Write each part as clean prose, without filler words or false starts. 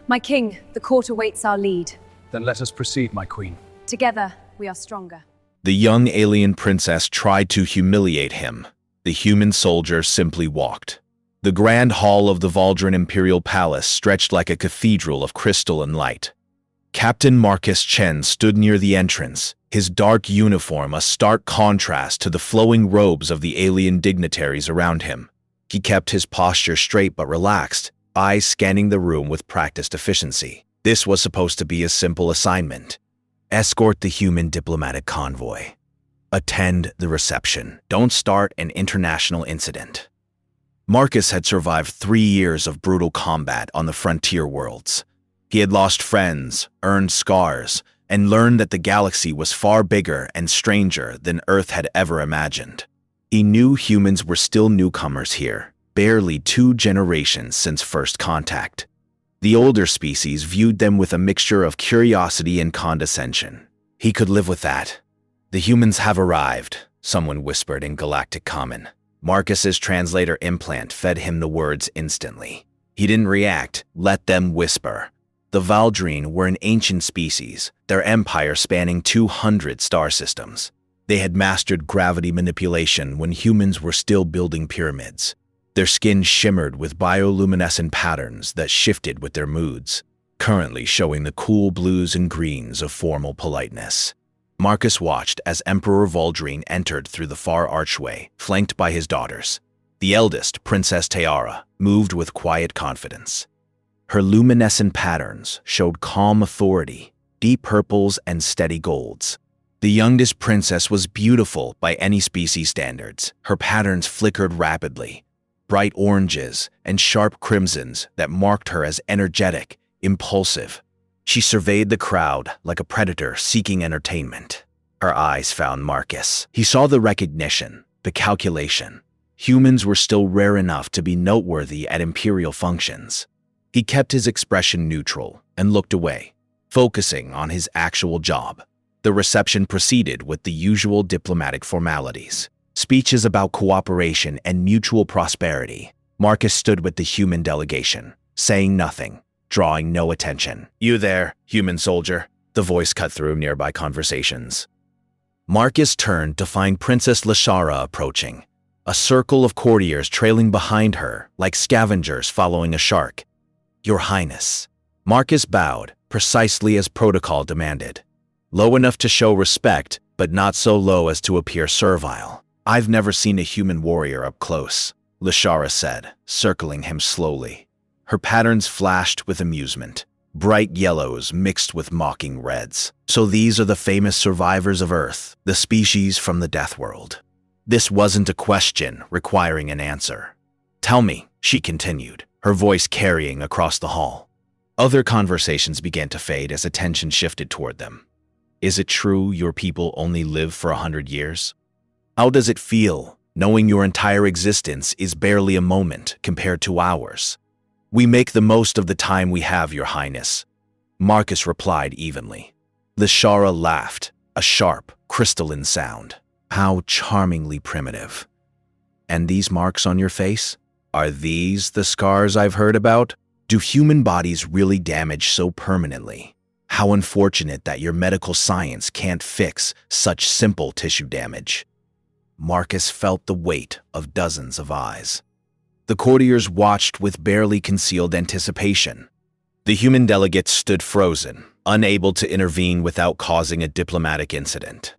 My king, the court awaits our lead. Then let us proceed, my queen. Together, we are stronger. The young alien princess tried to humiliate him. The human soldier simply walked. The grand hall of the Valdrin Imperial Palace stretched like a cathedral of crystal and light. Captain Marcus Chen stood near the entrance, his dark uniform a stark contrast to the flowing robes of the alien dignitaries around him. He kept his posture straight but relaxed, eyes scanning the room with practiced efficiency. This was supposed to be a simple assignment. Escort the human diplomatic convoy. Attend the reception. Don't start an international incident. Marcus had survived 3 years of brutal combat on the frontier worlds. He had lost friends, earned scars, and learned that the galaxy was far bigger and stranger than Earth had ever imagined. He knew humans were still newcomers here, barely 2 generations since first contact. The older species viewed them with a mixture of curiosity and condescension. He could live with that. "The humans have arrived," someone whispered in Galactic Common. Marcus's translator implant fed him the words instantly. He didn't react, let them whisper. The Valdrine were an ancient species, their empire spanning 200 star systems. They had mastered gravity manipulation when humans were still building pyramids. Their skin shimmered with bioluminescent patterns that shifted with their moods, currently showing the cool blues and greens of formal politeness. Marcus watched as Emperor Valdrine entered through the far archway, flanked by his daughters. The eldest, Princess Tiara, moved with quiet confidence. Her luminescent patterns showed calm authority, deep purples and steady golds. The youngest princess was beautiful by any species standards. Her patterns flickered rapidly, bright oranges and sharp crimsons that marked her as energetic, impulsive. She surveyed the crowd like a predator seeking entertainment. Her eyes found Marcus. He saw the recognition, the calculation. Humans were still rare enough to be noteworthy at imperial functions. He kept his expression neutral and looked away, focusing on his actual job. The reception proceeded with the usual diplomatic formalities. Speeches about cooperation and mutual prosperity. Marcus stood with the human delegation, saying nothing, drawing no attention. "You there, human soldier," the voice cut through nearby conversations. Marcus turned to find Princess Lashara approaching, a circle of courtiers trailing behind her like scavengers following a shark. "Your Highness." Marcus bowed, precisely as protocol demanded. Low enough to show respect, but not so low as to appear servile. "I've never seen a human warrior up close," Lashara said, circling him slowly. Her patterns flashed with amusement, bright yellows mixed with mocking reds. "So these are the famous survivors of Earth, the species from the Death World." This wasn't a question requiring an answer. "Tell me," she continued, her voice carrying across the hall. Other conversations began to fade as attention shifted toward them. "Is it true your people only live for 100 years? How does it feel, knowing your entire existence is barely a moment compared to ours?" "We make the most of the time we have, Your Highness," Marcus replied evenly. Lashara laughed, a sharp, crystalline sound. "How charmingly primitive. And these marks on your face? Are these the scars I've heard about? Do human bodies really damage so permanently? How unfortunate that your medical science can't fix such simple tissue damage." Marcus felt the weight of dozens of eyes. The courtiers watched with barely concealed anticipation. The human delegates stood frozen, unable to intervene without causing a diplomatic incident.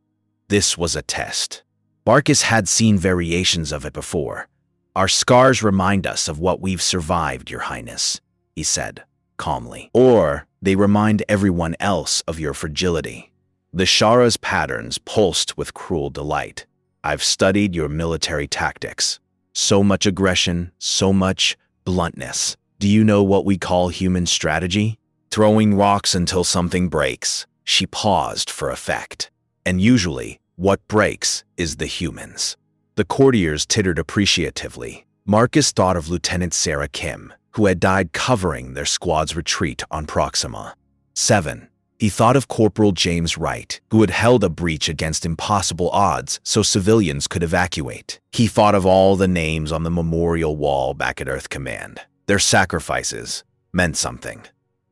This was a test. Marcus had seen variations of it before. "Our scars remind us of what we've survived, Your Highness," he said, calmly. "Or they remind everyone else of your fragility." Lashara's patterns pulsed with cruel delight. "I've studied your military tactics. So much aggression, so much bluntness. Do you know what we call human strategy? Throwing rocks until something breaks." She paused for effect. "And usually, what breaks is the humans." The courtiers tittered appreciatively. Marcus thought of Lieutenant Sarah Kim, who had died covering their squad's retreat on Proxima. 7. He thought of Corporal James Wright, who had held a breach against impossible odds so civilians could evacuate. He thought of all the names on the memorial wall back at Earth Command. Their sacrifices meant something.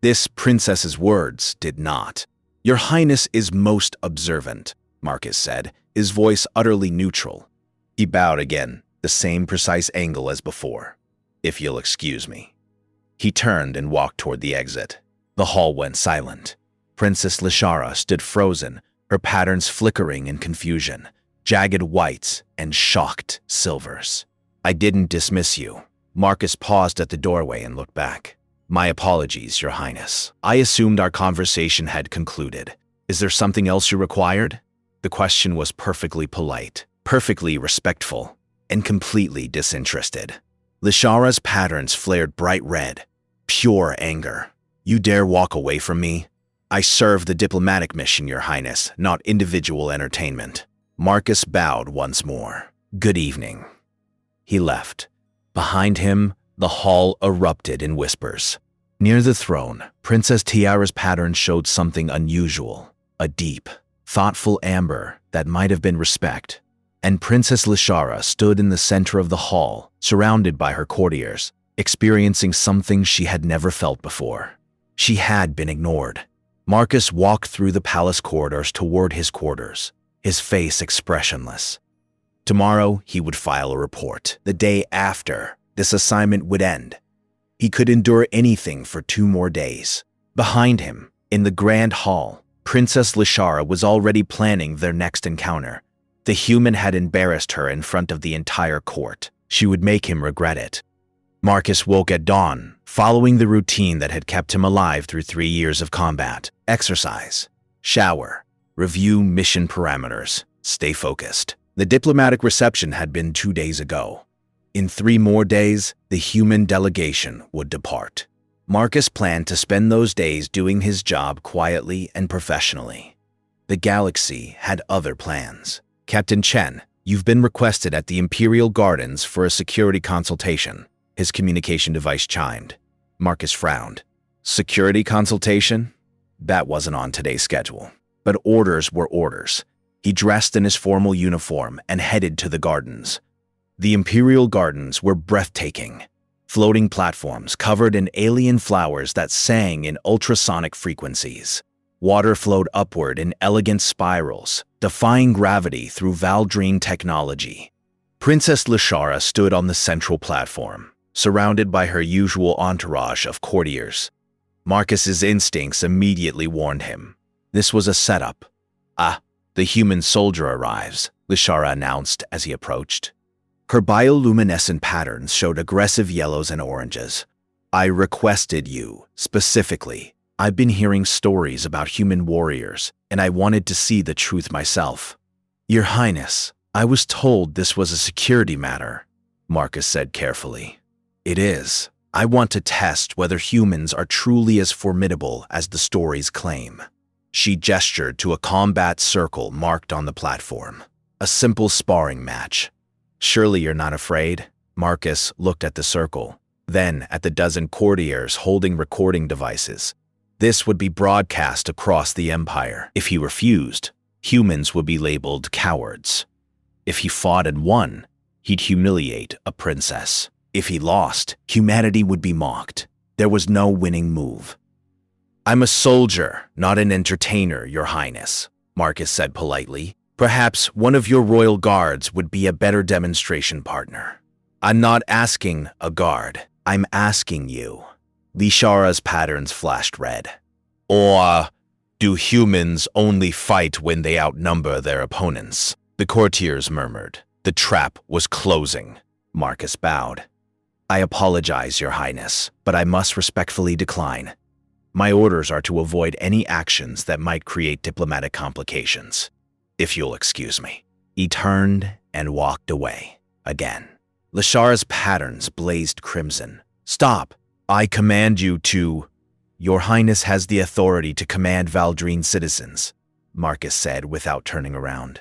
This princess's words did not. "Your Highness is most observant," Marcus said, his voice utterly neutral. He bowed again, the same precise angle as before. "If you'll excuse me." He turned and walked toward the exit. The hall went silent. Princess Lishara stood frozen, her patterns flickering in confusion, jagged whites and shocked silvers. "I didn't dismiss you." Marcus paused at the doorway and looked back. "My apologies, Your Highness. I assumed our conversation had concluded. Is there something else you required?" The question was perfectly polite, perfectly respectful, and completely disinterested. Lishara's patterns flared bright red, pure anger. "You dare walk away from me? I serve the diplomatic mission, Your Highness, not individual entertainment." Marcus bowed once more. "Good evening." He left. Behind him, the hall erupted in whispers. Near the throne, Princess Tiara's pattern showed something unusual, a deep, thoughtful amber that might have been respect. And Princess Lishara stood in the center of the hall, surrounded by her courtiers, experiencing something she had never felt before. She had been ignored. Marcus walked through the palace corridors toward his quarters, his face expressionless. Tomorrow, he would file a report. The day after, this assignment would end. He could endure anything for 2 more days. Behind him, in the grand hall, Princess Lishara was already planning their next encounter. The human had embarrassed her in front of the entire court. She would make him regret it. Marcus woke at dawn, following the routine that had kept him alive through 3 years of combat. Exercise, shower, review mission parameters, stay focused. The diplomatic reception had been 2 days ago. In 3 more days, the human delegation would depart. Marcus planned to spend those days doing his job quietly and professionally. The galaxy had other plans. "Captain Chen, you've been requested at the Imperial Gardens for a security consultation." His communication device chimed. Marcus frowned. Security consultation? That wasn't on today's schedule. But orders were orders. He dressed in his formal uniform and headed to the gardens. The Imperial Gardens were breathtaking. Floating platforms covered in alien flowers that sang in ultrasonic frequencies. Water flowed upward in elegant spirals, defying gravity through Valdrine technology. Princess Lishara stood on the central platform, surrounded by her usual entourage of courtiers. Marcus's instincts immediately warned him. This was a setup. "Ah, the human soldier arrives," Lishara announced as he approached. Her bioluminescent patterns showed aggressive yellows and oranges. "I requested you, specifically. I've been hearing stories about human warriors, and I wanted to see the truth myself." "Your Highness, I was told this was a security matter," Marcus said carefully. "It is. I want to test whether humans are truly as formidable as the stories claim." She gestured to a combat circle marked on the platform. "A simple sparring match." "Surely you're not afraid?" Marcus looked at the circle, then at the dozen courtiers holding recording devices. This would be broadcast across the Empire. If he refused, humans would be labeled cowards. If he fought and won, he'd humiliate a princess. If he lost, humanity would be mocked. There was no winning move. "I'm a soldier, not an entertainer, Your Highness," Marcus said politely. "Perhaps one of your royal guards would be a better demonstration partner." "I'm not asking a guard. I'm asking you." Lishara's patterns flashed red. "Or do humans only fight when they outnumber their opponents?" The courtiers murmured. The trap was closing. Marcus bowed. "I apologize, Your Highness, but I must respectfully decline. My orders are to avoid any actions that might create diplomatic complications. If you'll excuse me." He turned and walked away. Again. Lishara's patterns blazed crimson. "Stop! I command you to—" "Your Highness has the authority to command Valdrine citizens," Marcus said without turning around.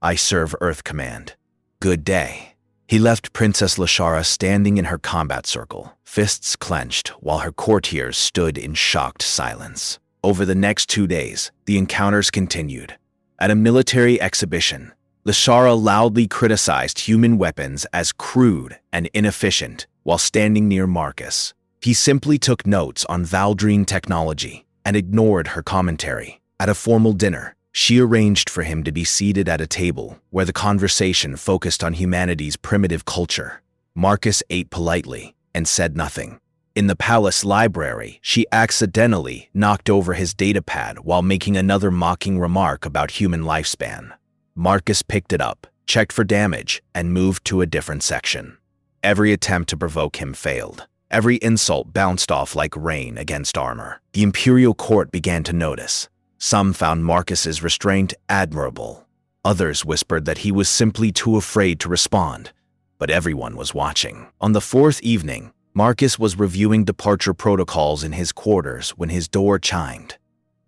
"I serve Earth Command. Good day." He left Princess Lishara standing in her combat circle, fists clenched, while her courtiers stood in shocked silence. Over the next 2 days, the encounters continued. At a military exhibition, Lishara loudly criticized human weapons as crude and inefficient while standing near Marcus. He simply took notes on Valdrine technology and ignored her commentary. At a formal dinner, she arranged for him to be seated at a table where the conversation focused on humanity's primitive culture. Marcus ate politely and said nothing. In the palace library, she accidentally knocked over his datapad while making another mocking remark about human lifespan. Marcus picked it up, checked for damage, and moved to a different section. Every attempt to provoke him failed. Every insult bounced off like rain against armor. The imperial court began to notice. Some found Marcus's restraint admirable. Others whispered that he was simply too afraid to respond. But everyone was watching. On the fourth evening, Marcus was reviewing departure protocols in his quarters when his door chimed.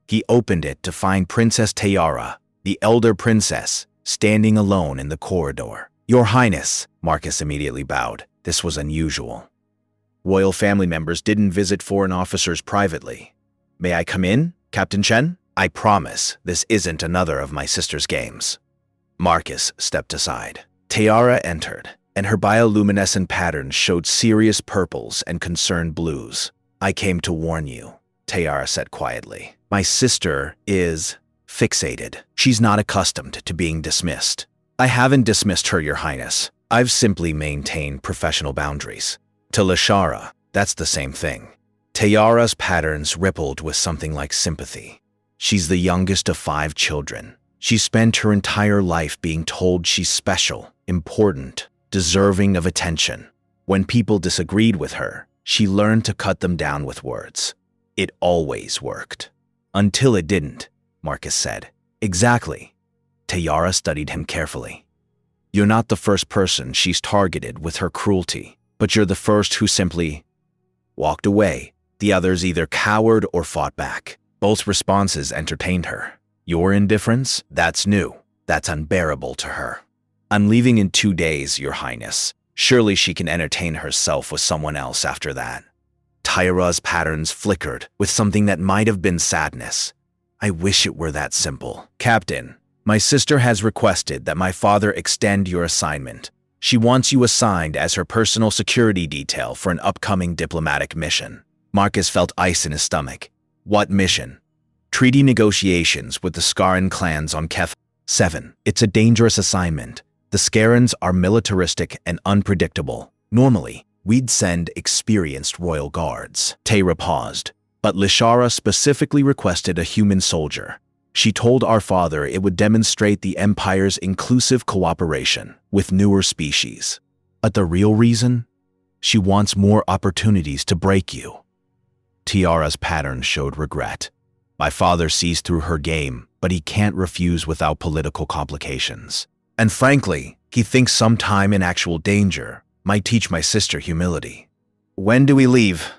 He opened it to find Princess Tiara, the elder princess, standing alone in the corridor. "Your Highness," Marcus immediately bowed. This was unusual. Royal family members didn't visit foreign officers privately. "May I come in, Captain Chen? I promise this isn't another of my sister's games." Marcus stepped aside. Tiara entered, and her bioluminescent patterns showed serious purples and concerned blues. "I came to warn you," Tiara said quietly. "My sister is fixated. She's not accustomed to being dismissed." "I haven't dismissed her, Your Highness. I've simply maintained professional boundaries." To Lashara, that's the same thing. Tiara's patterns rippled with something like sympathy. She's the youngest of 5 children. She spent her entire life being told she's special, important, deserving of attention. When people disagreed with her, she learned to cut them down with words. It always worked. "Until it didn't," Marcus said. "Exactly." Tiara studied him carefully. "You're not the first person she's targeted with her cruelty, but you're the first who simply walked away. The others either cowered or fought back. Both responses entertained her. Your indifference? That's new. That's unbearable to her. I'm leaving in 2 days, Your Highness. Surely she can entertain herself with someone else after that." Tiara's patterns flickered with something that might have been sadness. "I wish it were that simple. Captain, my sister has requested that my father extend your assignment. She wants you assigned as her personal security detail for an upcoming diplomatic mission." Marcus felt ice in his stomach. What mission? Treaty negotiations with the Scaran clans on Keth 7. It's a dangerous assignment. The Scarans are militaristic and unpredictable. Normally, we'd send experienced royal guards. Teyra paused, but Lashara specifically requested a human soldier. She told our father it would demonstrate the Empire's inclusive cooperation with newer species. But the real reason? She wants more opportunities to break you. Tiara's pattern showed regret. My father sees through her game, but he can't refuse without political complications. And frankly, he thinks some time in actual danger might teach my sister humility. "When do we leave?"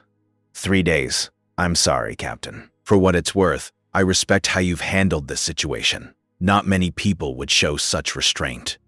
3 days. I'm sorry, Captain. For what it's worth, I respect how you've handled this situation. Not many people would show such restraint.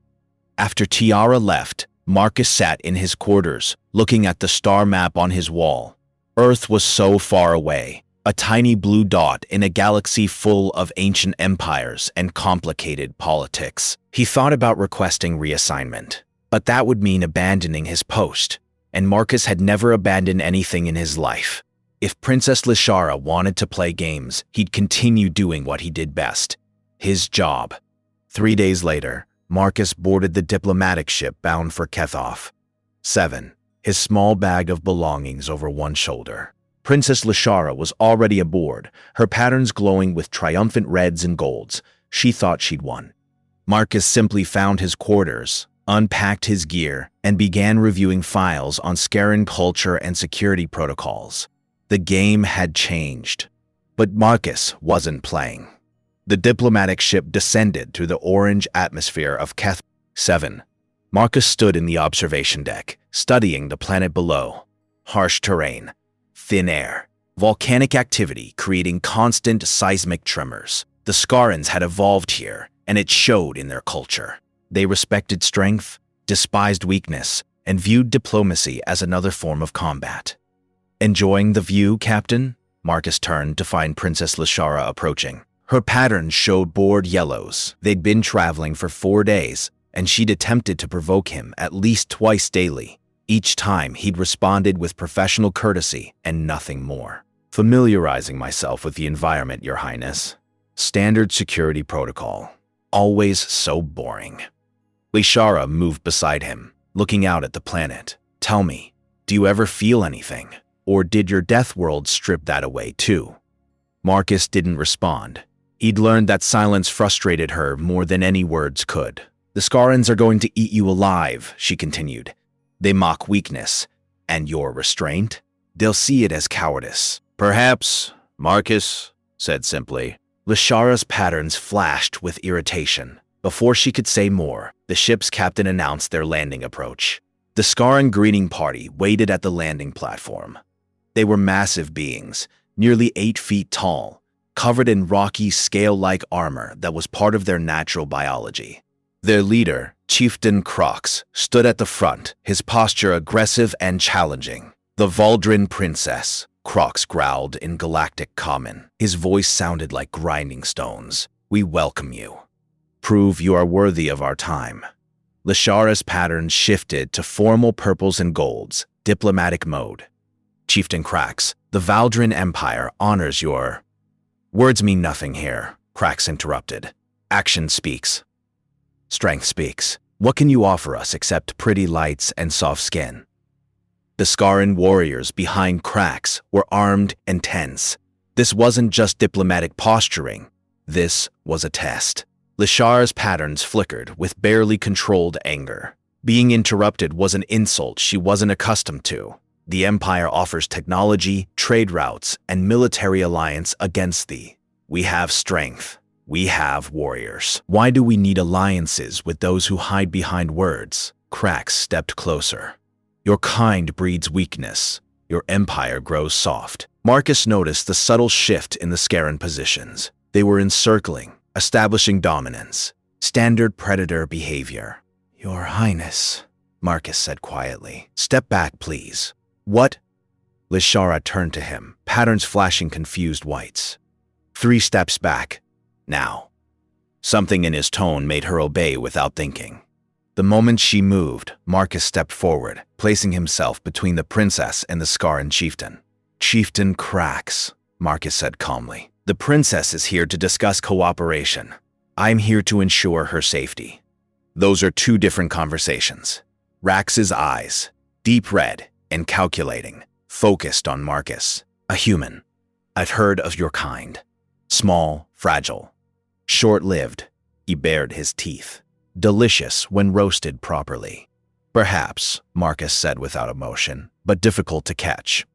After Tiara left, Marcus sat in his quarters, looking at the star map on his wall. Earth was so far away, a tiny blue dot in a galaxy full of ancient empires and complicated politics. He thought about requesting reassignment, but that would mean abandoning his post, and Marcus had never abandoned anything in his life. If Princess Lashara wanted to play games, he'd continue doing what he did best, his job. 3 days later, Marcus boarded the diplomatic ship bound for Kethoff 7, his small bag of belongings over one shoulder. Princess Lashara was already aboard, her patterns glowing with triumphant reds and golds. She thought she'd won. Marcus simply found his quarters, unpacked his gear, and began reviewing files on Scaran culture and security protocols. The game had changed, but Marcus wasn't playing. The diplomatic ship descended through the orange atmosphere of Keth 7. Marcus stood in the observation deck, studying the planet below. Harsh terrain, thin air, volcanic activity creating constant seismic tremors. The Scarans had evolved here, and it showed in their culture. They respected strength, despised weakness, and viewed diplomacy as another form of combat. "Enjoying the view, Captain?" Marcus turned to find Princess Lashara approaching. Her patterns showed bored yellows. They'd been traveling for 4 days, and she'd attempted to provoke him at least twice daily. Each time, he'd responded with professional courtesy and nothing more. Familiarizing myself with the environment, Your Highness. Standard security protocol. Always so boring. Lishara moved beside him, looking out at the planet. Tell me, do you ever feel anything? Or did your death world strip that away too? Marcus didn't respond. He'd learned that silence frustrated her more than any words could. The Scarans are going to eat you alive, she continued. They mock weakness, and your restraint? They'll see it as cowardice. Perhaps, Marcus said simply. Lishara's patterns flashed with irritation. Before she could say more, the ship's captain announced their landing approach. The Scaran greeting party waited at the landing platform. They were massive beings, nearly 8 feet tall, covered in rocky, scale-like armor that was part of their natural biology. Their leader, Chieftain Crocs, stood at the front, his posture aggressive and challenging. The Valdrin Princess, Crocs growled in galactic common. His voice sounded like grinding stones. We welcome you. Prove you are worthy of our time. Lishara's patterns shifted to formal purples and golds, diplomatic mode. Chieftain Krax, the Valdrin Empire honors your... Words mean nothing here, Krax interrupted. Action speaks. Strength speaks. What can you offer us except pretty lights and soft skin? The Scaran warriors behind Krax were armed and tense. This wasn't just diplomatic posturing. This was a test. Lishara's patterns flickered with barely controlled anger. Being interrupted was an insult she wasn't accustomed to. The Empire offers technology, trade routes, and military alliance against thee. We have strength. We have warriors. Why do we need alliances with those who hide behind words? Krax stepped closer. Your kind breeds weakness. Your empire grows soft. Marcus noticed the subtle shift in the Scaran positions. They were encircling, establishing dominance. Standard predator behavior. Your Highness, Marcus said quietly. Step back, please. What? Lishara turned to him, patterns flashing confused whites. 3 steps back. Now. Something in his tone made her obey without thinking. The moment she moved, Marcus stepped forward, placing himself between the princess and the Scaran chieftain. Chieftain Krax, Marcus said calmly. The princess is here to discuss cooperation. I'm here to ensure her safety. Those are 2 different conversations. Rax's eyes, deep red and calculating, focused on Marcus. A human. I've heard of your kind. Small, fragile. Short-lived. He bared his teeth. Delicious when roasted properly. Perhaps, Marcus said without emotion, but difficult to catch.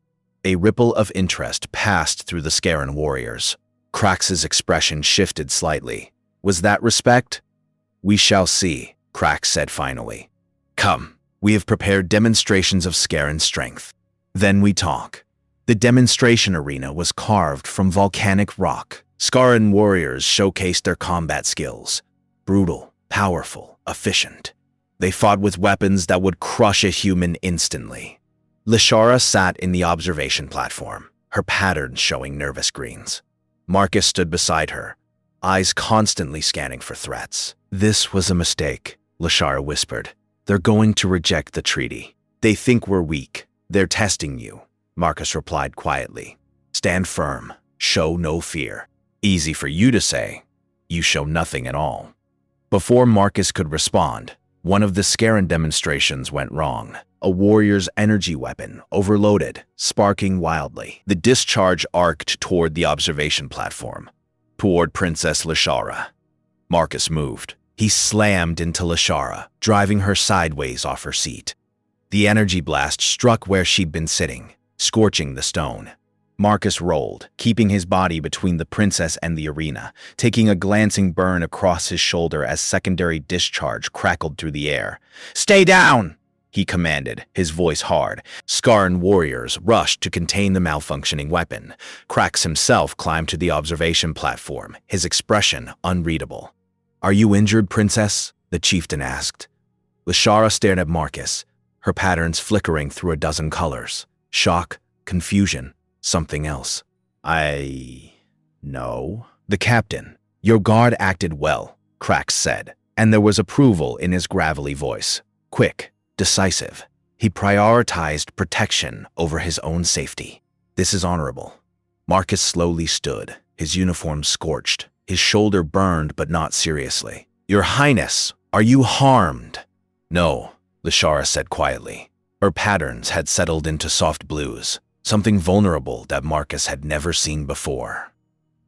A ripple of interest passed through the Scaran warriors. Krax's expression shifted slightly. Was that respect? We shall see, Krax said finally. Come, we have prepared demonstrations of Scaran strength. Then we talk. The demonstration arena was carved from volcanic rock. Scaran warriors showcased their combat skills. Brutal, powerful, efficient. They fought with weapons that would crush a human instantly. Lishara sat in the observation platform, her patterns showing nervous greens. Marcus stood beside her, eyes constantly scanning for threats. This was a mistake, Lishara whispered. They're going to reject the treaty. They think we're weak. They're testing you, Marcus replied quietly. Stand firm. Show no fear. Easy for you to say. You show nothing at all. Before Marcus could respond, one of the Scaran demonstrations went wrong. A warrior's energy weapon overloaded, sparking wildly. The discharge arced toward the observation platform, toward Princess Lishara. Marcus moved. He slammed into Lishara, driving her sideways off her seat. The energy blast struck where she'd been sitting, scorching the stone. Marcus rolled, keeping his body between the princess and the arena, taking a glancing burn across his shoulder as secondary discharge crackled through the air. Stay down! He commanded, his voice hard. Scaran warriors rushed to contain the malfunctioning weapon. Krax himself climbed to the observation platform, his expression unreadable. Are you injured, princess? The chieftain asked. Lishara stared at Marcus, her patterns flickering through a dozen colors. Shock, confusion, something else. No. The captain. Your guard acted well, Krax said, and there was approval in his gravelly voice. Quick, decisive. He prioritized protection over his own safety. This is honorable. Marcus slowly stood, his uniform scorched, his shoulder burned but not seriously. Your Highness, are you harmed? No, Lishara said quietly. Her patterns had settled into soft blues, something vulnerable that Marcus had never seen before.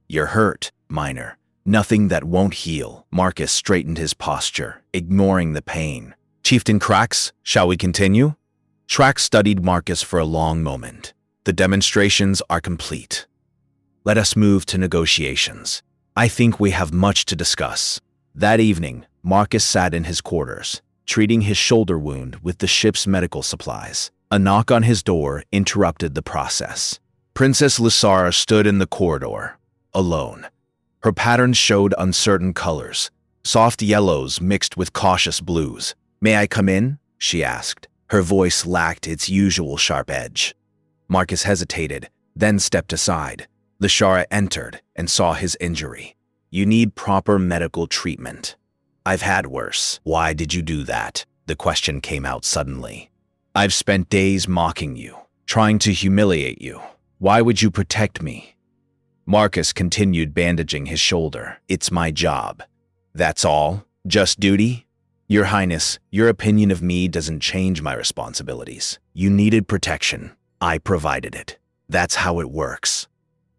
You're hurt, minor. Nothing that won't heal. Marcus straightened his posture, ignoring the pain. Chieftain Krax, shall we continue? Shrax studied Marcus for a long moment. The demonstrations are complete. Let us move to negotiations. I think we have much to discuss. That evening, Marcus sat in his quarters, treating his shoulder wound with the ship's medical supplies. A knock on his door interrupted the process. Princess Lysara stood in the corridor, alone. Her patterns showed uncertain colors, soft yellows mixed with cautious blues. May I come in? She asked. Her voice lacked its usual sharp edge. Marcus hesitated, then stepped aside. Lishara entered and saw his injury. You need proper medical treatment. I've had worse. Why did you do that? The question came out suddenly. I've spent days mocking you, trying to humiliate you. Why would you protect me? Marcus continued bandaging his shoulder. It's my job. That's all? Just duty? Your Highness, your opinion of me doesn't change my responsibilities. You needed protection. I provided it. That's how it works.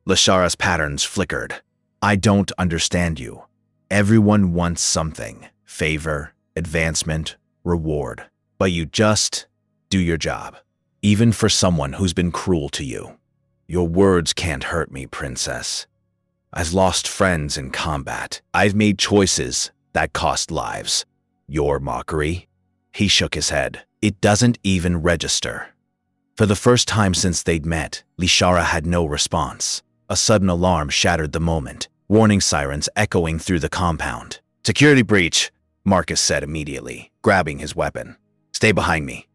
Lishara's patterns flickered. I don't understand you. Everyone wants something. Favor, advancement, reward. But you just do your job. Even for someone who's been cruel to you. Your words can't hurt me, Princess. I've lost friends in combat. I've made choices that cost lives. Your mockery? He shook his head. It doesn't even register. For the first time since they'd met, Lishara had no response. A sudden alarm shattered the moment, warning sirens echoing through the compound. Security breach, Marcus said immediately, grabbing his weapon. Stay behind me.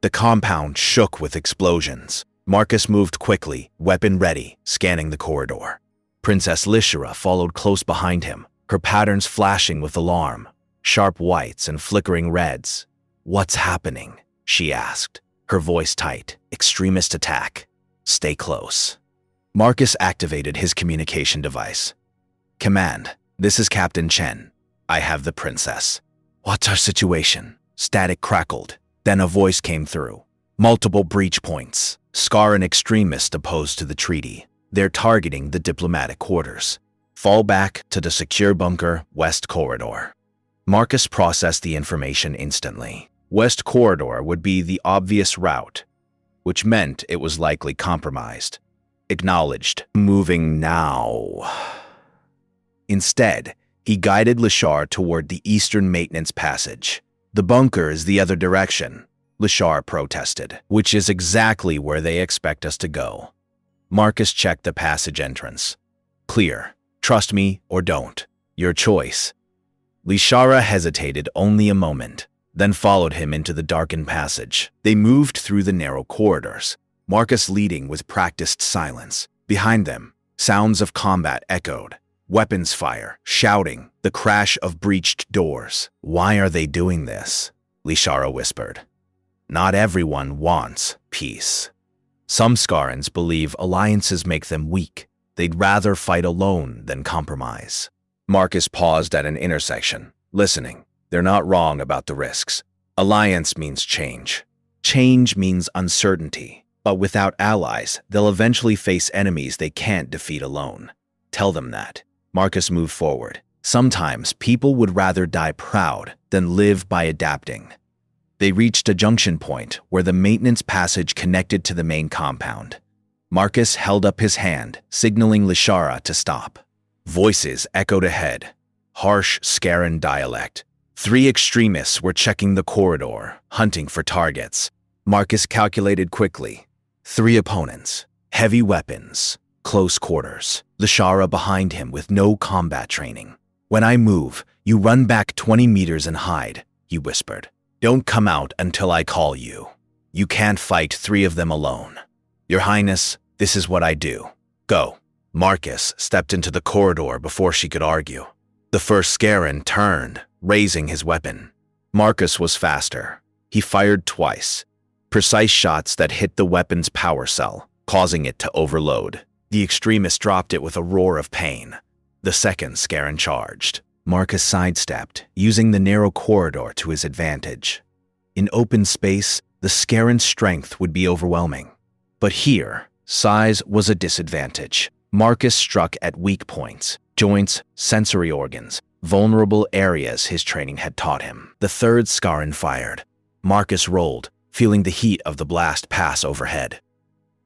The compound shook with explosions. Marcus moved quickly, weapon ready, scanning the corridor. Princess Lishara followed close behind him, her patterns flashing with alarm. Sharp whites and flickering reds. What's happening? She asked, her voice tight. Extremist attack. Stay close. Marcus activated his communication device. Command, this is Captain Chen. I have the princess. What's our situation? Static crackled. Then a voice came through. Multiple breach points. Scar and extremists opposed to the treaty. They're targeting the diplomatic quarters. Fall back to the secure bunker, West Corridor. Marcus processed the information instantly. West Corridor would be the obvious route, which meant it was likely compromised. Acknowledged. Moving now. Instead, he guided Lishar toward the eastern maintenance passage. The bunker is the other direction, Lishar protested, which is exactly where they expect us to go. Marcus checked the passage entrance. Clear. Trust me or don't. Your choice. Lishara hesitated only a moment, then followed him into the darkened passage. They moved through the narrow corridors, Marcus leading with practiced silence. Behind them, sounds of combat echoed. Weapons fire, shouting, the crash of breached doors. Why are they doing this? Lishara whispered. Not everyone wants peace. Some Scarans believe alliances make them weak. They'd rather fight alone than compromise. Marcus paused at an intersection, listening. They're not wrong about the risks. Alliance means change. Change means uncertainty. But without allies, they'll eventually face enemies they can't defeat alone. Tell them that. Marcus moved forward. Sometimes people would rather die proud than live by adapting. They reached a junction point where the maintenance passage connected to the main compound. Marcus held up his hand, signaling Lishara to stop. Voices echoed ahead. Harsh Scaran dialect. 3 extremists were checking the corridor, hunting for targets. Marcus calculated quickly. 3 opponents. Heavy weapons. Close quarters. Lishara behind him with no combat training. When I move, you run back 20 meters and hide, he whispered. Don't come out until I call you. You can't fight 3 of them alone. Your Highness, this is what I do. Go. Marcus stepped into the corridor before she could argue. The first Scaran turned, raising his weapon. Marcus was faster. He fired twice. Precise shots that hit the weapon's power cell, causing it to overload. The extremist dropped it with a roar of pain. The second Scaran charged. Marcus sidestepped, using the narrow corridor to his advantage. In open space, the Scaran's strength would be overwhelming. But here, size was a disadvantage. Marcus struck at weak points, joints, sensory organs, vulnerable areas his training had taught him. The third Scaran fired. Marcus rolled, feeling the heat of the blast pass overhead.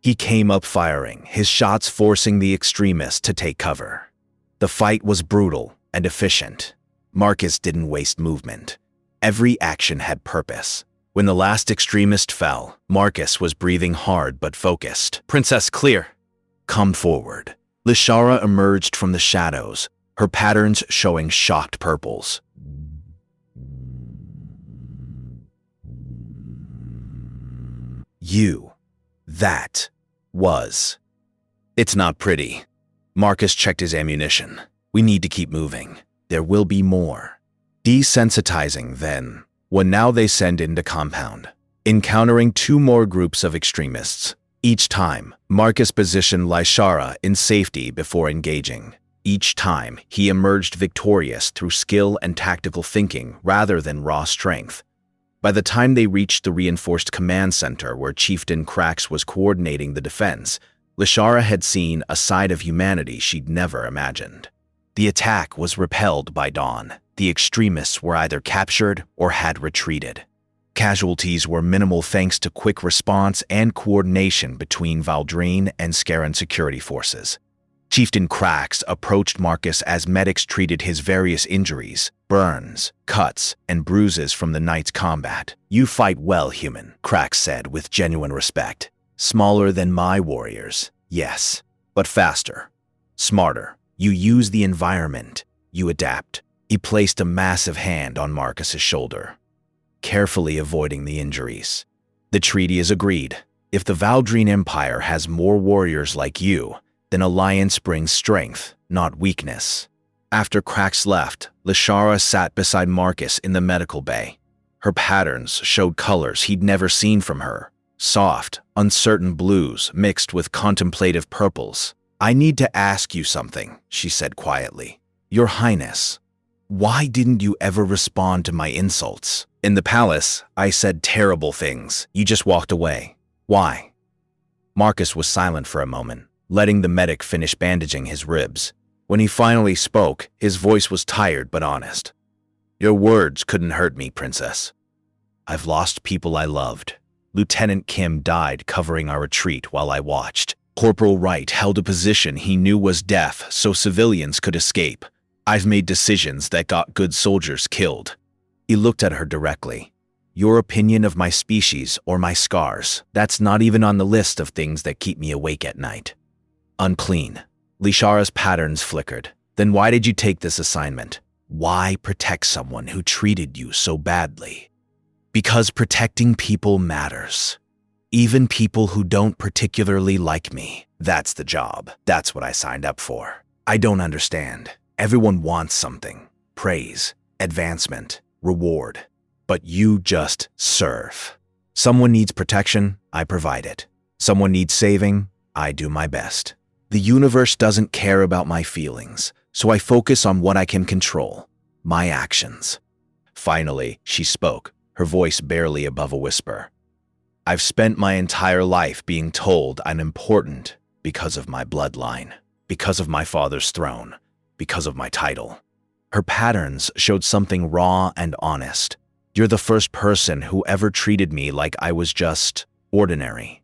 He came up firing, his shots forcing the extremist to take cover. The fight was brutal and efficient. Marcus didn't waste movement. Every action had purpose. When the last extremist fell, Marcus was breathing hard but focused. "Princess, clear." "Come forward." Lishara emerged from the shadows, her patterns showing shocked purples. That was. It's not pretty. Marcus checked his ammunition. We need to keep moving. There will be more. Desensitizing then, when now they send into compound, encountering 2 more groups of extremists. Each time, Marcus positioned Lishara in safety before engaging. Each time, he emerged victorious through skill and tactical thinking rather than raw strength. By the time they reached the reinforced command center where Chieftain Krax was coordinating the defense, Lishara had seen a side of humanity she'd never imagined. The attack was repelled by dawn. The extremists were either captured or had retreated. Casualties were minimal thanks to quick response and coordination between Valdrine and Scaran security forces. Chieftain Krax approached Marcus as medics treated his various injuries, burns, cuts, and bruises from the night's combat. "You fight well, human," Krax said with genuine respect. "Smaller than my warriors, yes, but faster. Smarter. You use the environment. You adapt." He placed a massive hand on Marcus's shoulder, carefully avoiding the injuries. "The treaty is agreed. If the Valdrine Empire has more warriors like you, then alliance brings strength, not weakness." After Krax left, Lishara sat beside Marcus in the medical bay. Her patterns showed colors he'd never seen from her. Soft, uncertain blues mixed with contemplative purples. "I need to ask you something," she said quietly. "Your Highness, why didn't you ever respond to my insults? In the palace, I said terrible things. You just walked away. Why?" Marcus was silent for a moment, letting the medic finish bandaging his ribs. When he finally spoke, his voice was tired but honest. "Your words couldn't hurt me, Princess. I've lost people I loved. Lieutenant Kim died covering our retreat while I watched. Corporal Wright held a position he knew was death so civilians could escape. I've made decisions that got good soldiers killed." He looked at her directly. "Your opinion of my species or my scars, that's not even on the list of things that keep me awake at night." "Unclean." Lishara's patterns flickered. "Then why did you take this assignment? Why protect someone who treated you so badly?" "Because protecting people matters. Even people who don't particularly like me. That's the job. That's what I signed up for. I don't understand. Everyone wants something. Praise, advancement, reward. But you just serve. Someone needs protection, I provide it. Someone needs saving, I do my best. The universe doesn't care about my feelings, so I focus on what I can control, my actions." Finally, she spoke, her voice barely above a whisper. "I've spent my entire life being told I'm important because of my bloodline, because of my father's throne, because of my title." Her patterns showed something raw and honest. "You're the first person who ever treated me like I was just ordinary."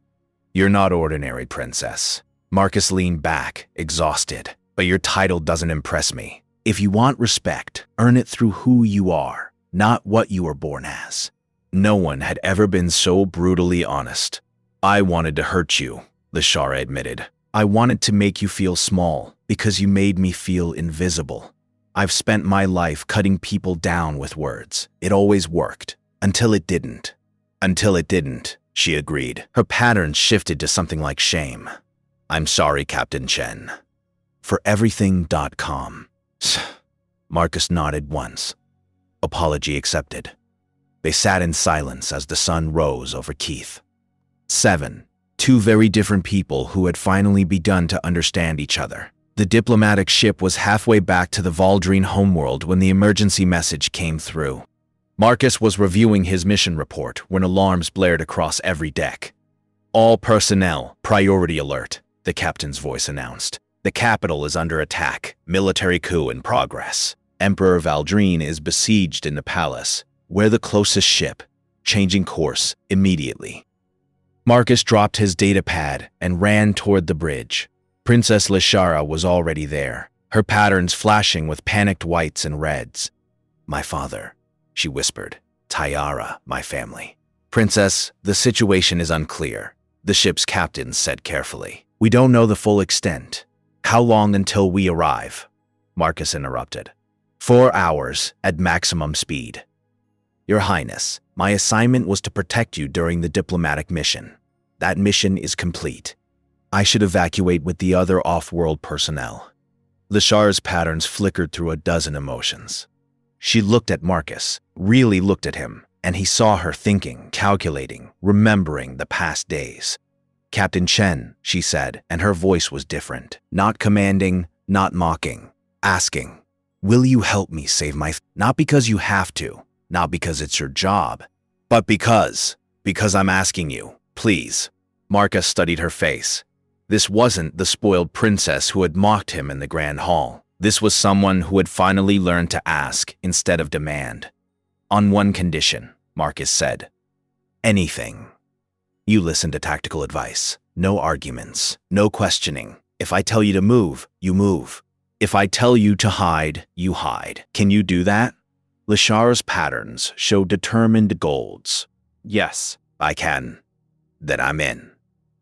"You're not ordinary, Princess." Marcus leaned back, exhausted. "But your title doesn't impress me. If you want respect, earn it through who you are, not what you were born as." No one had ever been so brutally honest. "I wanted to hurt you," Lishara admitted. "I wanted to make you feel small because you made me feel invisible. I've spent my life cutting people down with words. It always worked. Until it didn't." "Until it didn't," she agreed. Her pattern shifted to something like shame. "I'm sorry, Captain Chen. For everything.com. Marcus nodded once. Apology accepted. They sat in silence as the sun rose over Keith. 7. Two very different people who had finally begun to understand each other. The diplomatic ship was halfway back to the Valdrine homeworld when the emergency message came through. Marcus was reviewing his mission report when alarms blared across every deck. "All personnel, priority alert," the captain's voice announced. "The capital is under attack. Military coup in progress. Emperor Valdrine is besieged in the palace. We're the closest ship. Changing course immediately." Marcus dropped his data pad and ran toward the bridge. Princess Lishara was already there, her patterns flashing with panicked whites and reds. "My father," she whispered. "Tiara, my family." "Princess, the situation is unclear," the ship's captain said carefully. "We don't know the full extent. How long until we arrive?" Marcus interrupted. 4 hours at maximum speed." "Your Highness, my assignment was to protect you during the diplomatic mission. That mission is complete. I should evacuate with the other off-world personnel." Lishara's patterns flickered through a dozen emotions. She looked at Marcus, really looked at him, and he saw her thinking, calculating, remembering the past days. "Captain Chen," she said, and her voice was different. Not commanding, not mocking, asking, "Will you help me save my not because you have to, not because it's your job, but because I'm asking you, please." Marcus studied her face. This wasn't the spoiled princess who had mocked him in the grand hall. This was someone who had finally learned to ask instead of demand. "On one condition," Marcus said. "Anything. You listen to tactical advice. No arguments, no questioning. If I tell you to move, you move. If I tell you to hide, you hide. Can you do that?" Lishara's patterns showed determined golds. "Yes, I can." "Then I'm in."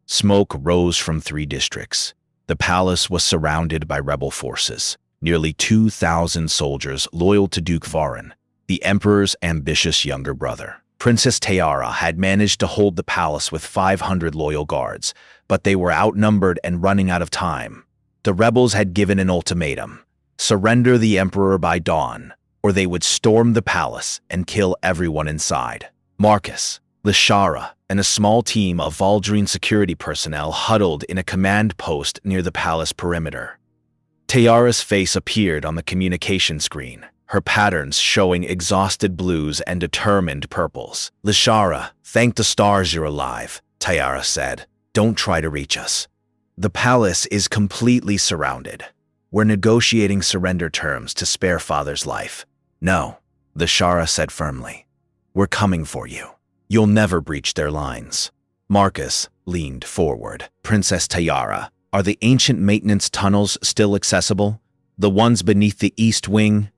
Smoke rose from 3 districts. The palace was surrounded by rebel forces, nearly 2,000 soldiers loyal to Duke Varin, the emperor's ambitious younger brother. Princess Tiara had managed to hold the palace with 500 loyal guards, but they were outnumbered and running out of time. The rebels had given an ultimatum: surrender the emperor by dawn, or they would storm the palace and kill everyone inside. Marcus, Lishara, and a small team of Valdrine security personnel huddled in a command post near the palace perimeter. Tiara's face appeared on the communication screen, her patterns showing exhausted blues and determined purples. "Lishara, thank the stars you're alive," Tiara said. "Don't try to reach us. The palace is completely surrounded. We're negotiating surrender terms to spare father's life." "No," Lishara said firmly. "We're coming for you. You'll never breach their lines." Marcus leaned forward. "Princess Tiara, are the ancient maintenance tunnels still accessible? The ones beneath the east wing?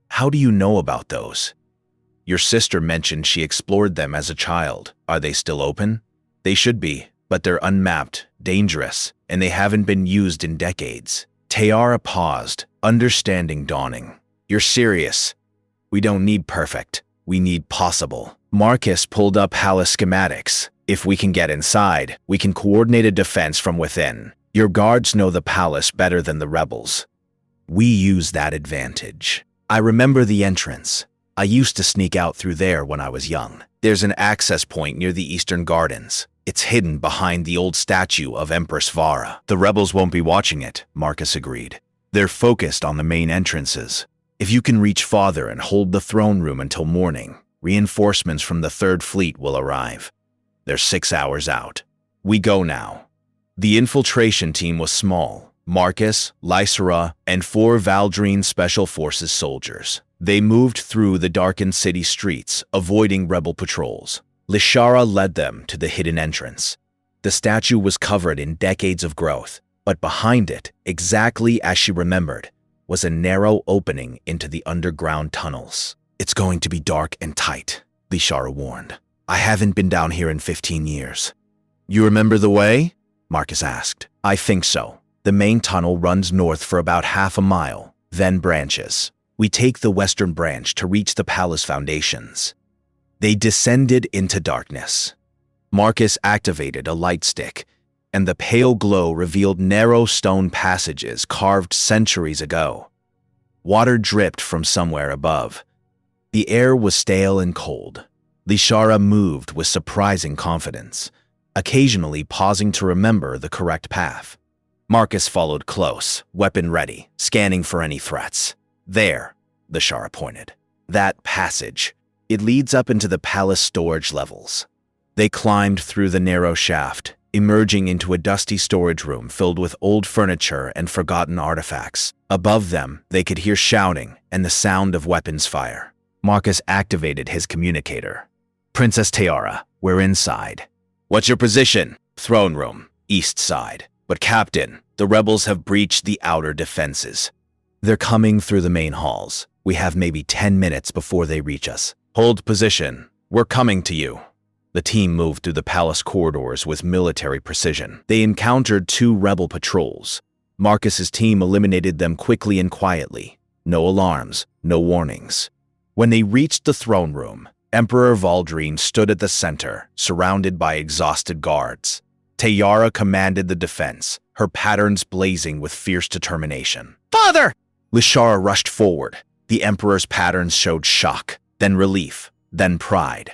How do you know about those? Your sister mentioned she explored them as a child. Are they still open?" "They should be, but they're unmapped, dangerous, and they haven't been used in decades." Tiara paused, understanding dawning. "You're serious. We don't need perfect. We need possible." Marcus pulled up palace schematics. "If we can get inside, we can coordinate a defense from within. Your guards know the palace better than the rebels. We use that advantage. I remember the entrance. I used to sneak out through there when I was young. There's an access point near the eastern gardens. It's hidden behind the old statue of Empress Vara." "The rebels won't be watching it," Marcus agreed. "They're focused on the main entrances. If you can reach father and hold the throne room until morning, reinforcements from the 3rd Fleet will arrive. They're 6 hours out. We go now." The infiltration team was small: Marcus, Lysera, and 4 Valdrine Special Forces soldiers. They moved through the darkened city streets, avoiding rebel patrols. Lishara led them to the hidden entrance. The statue was covered in decades of growth, but behind it, exactly as she remembered, was a narrow opening into the underground tunnels. "It's going to be dark and tight," Lishara warned. "I haven't been down here in 15 years. "You remember the way?" Marcus asked. "I think so. The main tunnel runs north for about half a mile, then branches. We take the western branch to reach the palace foundations." They descended into darkness. Marcus activated a light stick, and the pale glow revealed narrow stone passages carved centuries ago. Water dripped from somewhere above. The air was stale and cold. Lishara moved with surprising confidence. occasionally pausing to remember the correct path. Marcus followed close, weapon ready, scanning for any threats. There, Lashara pointed. That passage. It leads up into the palace storage levels. They climbed through the narrow shaft, emerging into a dusty storage room filled with old furniture and forgotten artifacts. Above them, they could hear shouting and the sound of weapons fire. Marcus activated his communicator. Princess Tiara, we're inside. What's your position? Throne room, east side. But Captain, the rebels have breached the outer defenses. They're coming through the main halls. We have maybe 10 minutes before they reach us. Hold position. We're coming to you. The team moved through the palace corridors with military precision. They encountered 2 rebel patrols. Marcus's team eliminated them quickly and quietly. No alarms, no warnings. When they reached the throne room, Emperor Valdrine stood at the center, surrounded by exhausted guards. Tiara commanded the defense, her patterns blazing with fierce determination. Father! Lashara rushed forward. The Emperor's patterns showed shock, then relief, then pride.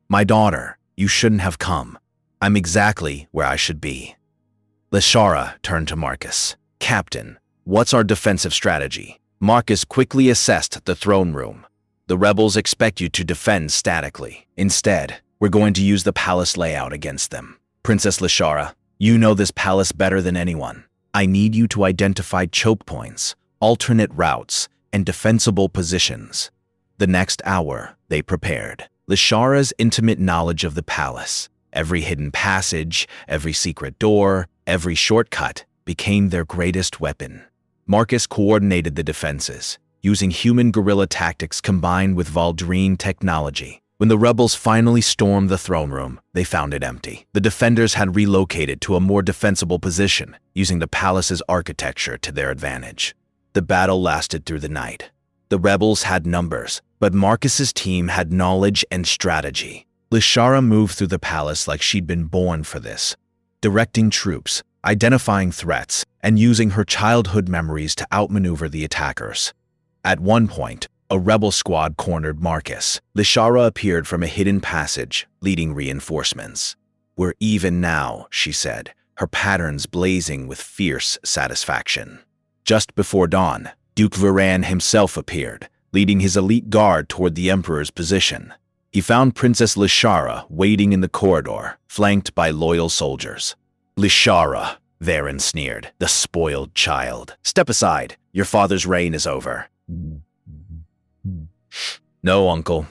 My daughter, you shouldn't have come. I'm exactly where I should be. Lashara turned to Marcus. Captain, what's our defensive strategy? Marcus quickly assessed the throne room. The rebels expect you to defend statically. Instead, we're going to use the palace layout against them. Princess Lashara, you know this palace better than anyone. I need you to identify choke points, alternate routes, and defensible positions. The next hour, they prepared. Lashara's intimate knowledge of the palace, every hidden passage, every secret door, every shortcut, became their greatest weapon. Marcus coordinated the defenses, using human guerrilla tactics combined with Valdrine technology. When the rebels finally stormed the throne room, they found it empty. The defenders had relocated to a more defensible position, using the palace's architecture to their advantage. The battle lasted through the night. The rebels had numbers, but Marcus's team had knowledge and strategy. Lashara moved through the palace like she'd been born for this, directing troops, identifying threats, and using her childhood memories to outmaneuver the attackers. At one point, a rebel squad cornered Marcus. Lashara appeared from a hidden passage, leading reinforcements. We're even now, she said, her patterns blazing with fierce satisfaction. Just before dawn, Duke Varan himself appeared, leading his elite guard toward the Emperor's position. He found Princess Lashara waiting in the corridor, flanked by loyal soldiers. Lashara, Varan sneered, the spoiled child. Step aside, your father's reign is over. No, uncle.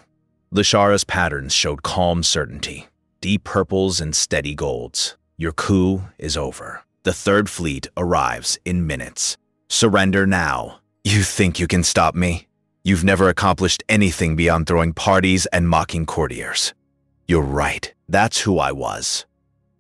Lashara's patterns showed calm certainty, deep purples and steady golds. Your coup is over. The Third Fleet arrives in minutes. Surrender now. You think you can stop me? You've never accomplished anything beyond throwing parties and mocking courtiers. You're right. That's who I was.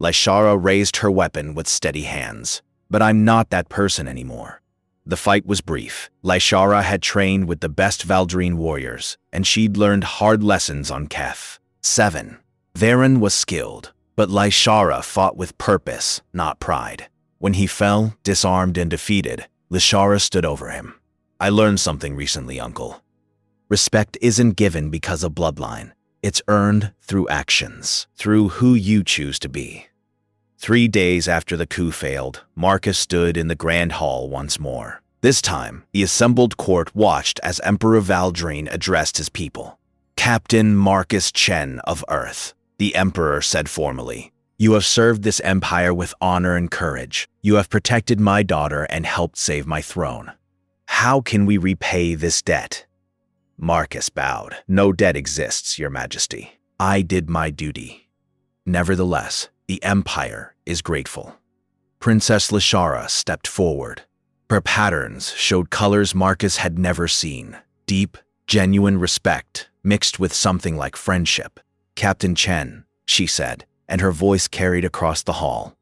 Lashara raised her weapon with steady hands. But I'm not that person anymore. The fight was brief. Lashara had trained with the best Valdrine warriors, and she'd learned hard lessons on Kef. 7. Varan was skilled, but Lashara fought with purpose, not pride. When he fell, disarmed and defeated, Lashara stood over him. I learned something recently, uncle. Respect isn't given because of bloodline. It's earned through actions, through who you choose to be. 3 days after the coup failed, Marcus stood in the Grand Hall once more. This time, the assembled court watched as Emperor Valdrine addressed his people. Captain Marcus Chen of Earth, the Emperor said formally, you have served this empire with honor and courage. You have protected my daughter and helped save my throne. How can we repay this debt? Marcus bowed. No debt exists, Your Majesty. I did my duty. Nevertheless, the Empire is grateful. Princess Lashara stepped forward. Her patterns showed colors Marcus had never seen. Deep, genuine respect mixed with something like friendship. Captain Chen, she said, and her voice carried across the hall.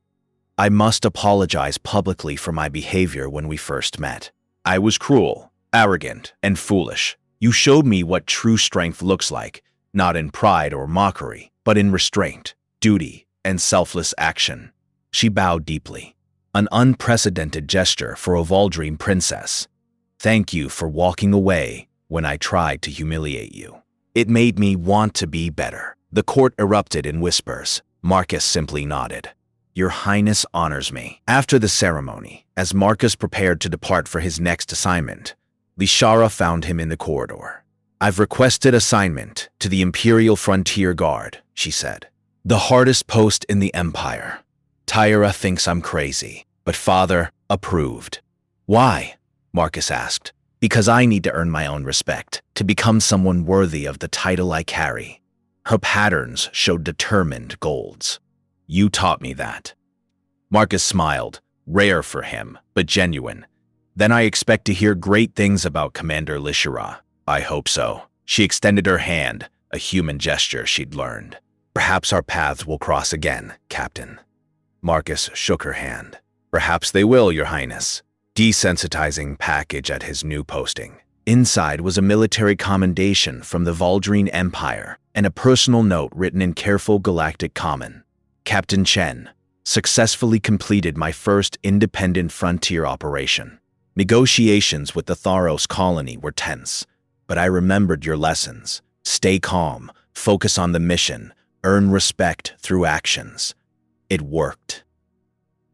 I must apologize publicly for my behavior when we first met. I was cruel, arrogant, and foolish. You showed me what true strength looks like, not in pride or mockery, but in restraint, duty, and selfless action. She bowed deeply, an unprecedented gesture for a Valdrine princess. Thank you for walking away when I tried to humiliate you. It made me want to be better. The court erupted in whispers. Marcus simply nodded. Your Highness honors me. After the ceremony, as Marcus prepared to depart for his next assignment, Lishara found him in the corridor. I've requested assignment to the Imperial Frontier Guard, she said. The hardest post in the Empire. Tyra thinks I'm crazy, but Father approved. Why? Marcus asked. Because I need to earn my own respect, to become someone worthy of the title I carry. Her patterns showed determined golds. You taught me that. Marcus smiled, rare for him, but genuine. Then I expect to hear great things about Commander Lishara. I hope so. She extended her hand, a human gesture she'd learned. Perhaps our paths will cross again, Captain. Marcus shook her hand. Perhaps they will, Your Highness. Desensitizing package at his new posting. Inside was a military commendation from the Valdrine Empire and a personal note written in careful galactic common. Captain Chen, successfully completed my first independent frontier operation. Negotiations with the Tharos colony were tense, but I remembered your lessons. Stay calm, focus on the mission, earn respect through actions. It worked.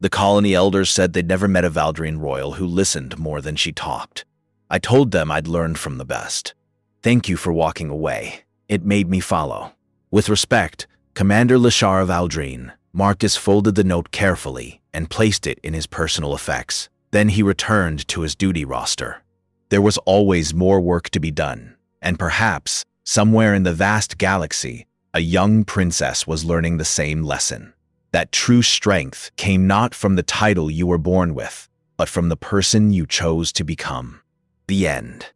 The colony elders said they'd never met a Valdrine royal who listened more than she talked. I told them I'd learned from the best. Thank you for walking away. It made me follow. With respect, Commander Lishara Valdrine. Marcus folded the note carefully and placed it in his personal effects. Then he returned to his duty roster. There was always more work to be done, and perhaps, somewhere in the vast galaxy, a young princess was learning the same lesson. That true strength came not from the title you were born with, but from the person you chose to become. The end.